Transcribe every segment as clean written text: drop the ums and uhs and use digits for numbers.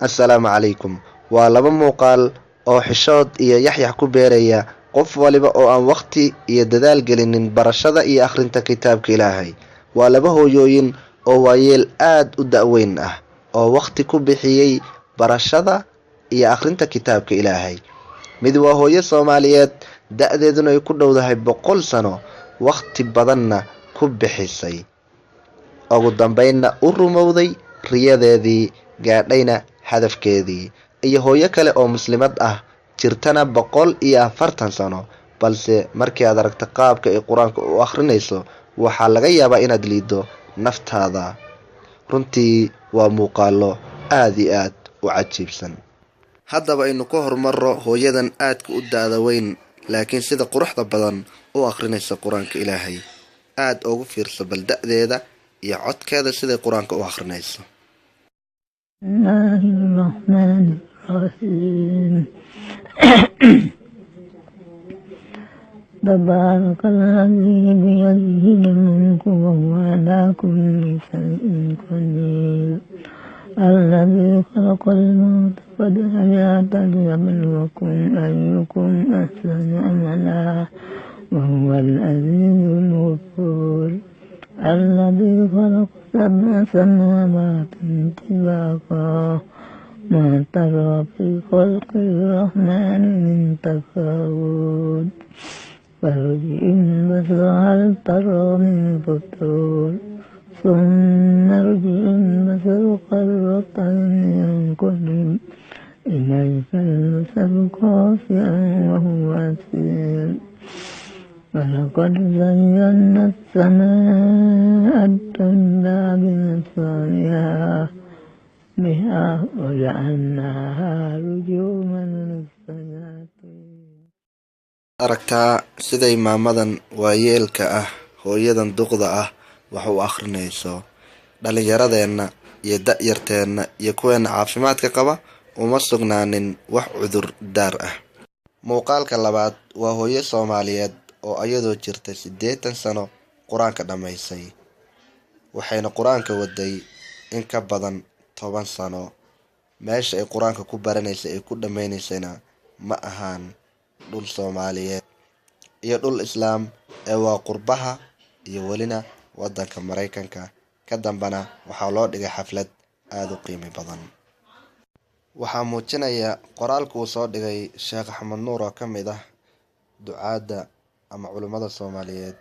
assalaamu calaykum. Waa laba muuqaal oo xishood iyo yaxyax ku beeraya qof waliba oo aan waqti iyo dadaal gelinin barashada iyo akhrinta kitaabka Ilaahay. Waa laba hooyooyin oo waayeel aad u da'weyn ah oo waqti ku bixiyay barashada iyo akhrinta kitaabka Ilaahay. Mid waa hooyo Soomaaliyeed da'deeduna ay ku dhowdahay 100 sano, waqti badanna ku bixisay, ugu dambeynna u rumowday riyadeedii, gaadhayna hadafkeedii. Iyo hooyo kale oo muslimad ah, jirtana 140 sano, balse markii aad aragto qaabka ay qur-aanka u akhrinayso waxaa laga yaabaa inaad liido naftaada. Runtii waa muuqaalo aad iyo aad u cajiibsan. Haddaba aynu ka hormarro hooyadan aadka u da'da weyn laakiin sida quruxda badan u akhrinaysa qur-aanka Ilaahay. Aad ugu fiirso bal da'deeda iyo codkeeda siday qur-aanka u akhrinayso. تبارك الذي بيده الملك وهو على كل شيء قدير الذي خلق الموت والحياة ليبلوكم أيكم أحسن عملا وهو العزيز الغفور الذي خلق 7 سماوات طباقا ما ترى في خلق الرحمن من تفاوت فارجع البصر هل ترى من فطور ثم ارجع البصر قرتين ينقلب إليك البصر خاسئا وهو حسير ولقد زينا السماء الدنيا بمصابيح بها وجعلناها رجوما للشياطين. Aragtaa siday maamadan waayeelka ah, hooyadan duqda ah wax u akhrinayso. Dhalinyaradeenna iyo da'yarteenna iyo kuweena caafimaadka qaba uma sugnaanin wax cudur daar ah. Muuqaalka labaad waa hooyo Soomaaliyeed oo ayadoo jirta 80 sano qur-aanka dhamaysay, waxayna qur-aanka waday in ka badan 10 sano. Meesha ay qur-aanka ku baranaysa ay ku dhameynaysayna ma ahaan dhul Soomaaliyeed iyo dhul Islaam ee waa qurbaha iyo welina wadanka Mareykanka. Ka dambana waxaa loo dhigay xaflad aad u qiimo badan. Waxaa muujinaya qoraalka uu soo dhigay Sheekh Axmed Nuur oo ka mid ah ducaada ama culimada Soomaaliyeed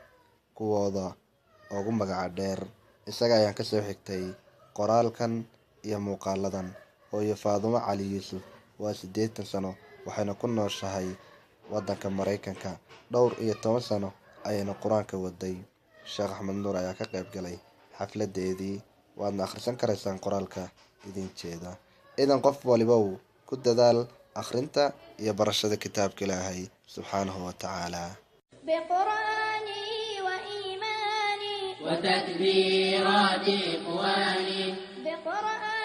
kuwooda ugu magaca dheer. Isaga ayaan ka soo xigtay qoraalkan iyo muuqaaladan. Hooyo Faadumo Cali Yuusuf waa 80 sano, waxayna ku nooshahay wadanka Mareykanka. dhowr iyo 10 sano ayayna qur-aanka waday. Sheekh Axmed Nuur ayaa ka qayb galay xafladeedii. waadna akhrisan karaysaan qoraalka idin jeeda. idan qof waliba uu ku dadaal akhrinta iyo barashada kitaabka Ilaahay subxaanahu wa ta'ala. بقرآني وإيماني وتكبيرات إخواني بقرآني